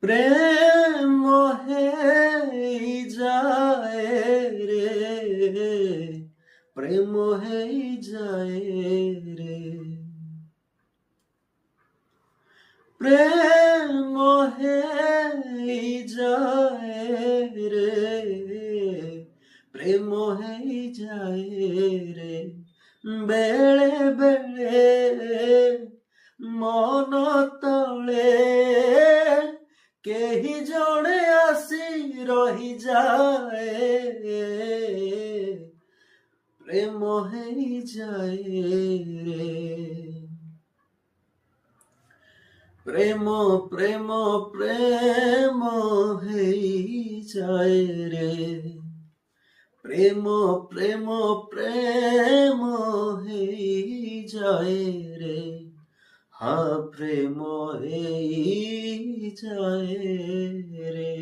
প্রেম হেই যায় রে, প্রেম হেই যায় রে, প্রেম হেই যায় রে, প্রেম হেই যায় রে, বেড়ে বেড়ে মন তଳେ କେହି ଜଣେ ଆସି ରହିଯାଏ, ପ୍ରେମ ହେଇଯାଏ ରେ, ପ୍ରେମ ପ୍ରେମ ପ୍ରେମ ହେଇଯାଏ ରେ, ପ୍ରେମ ପ୍ରେମ ପ୍ରେମ ହେଇଯାଏ ରେ, হা প্রেম এই যায় রে।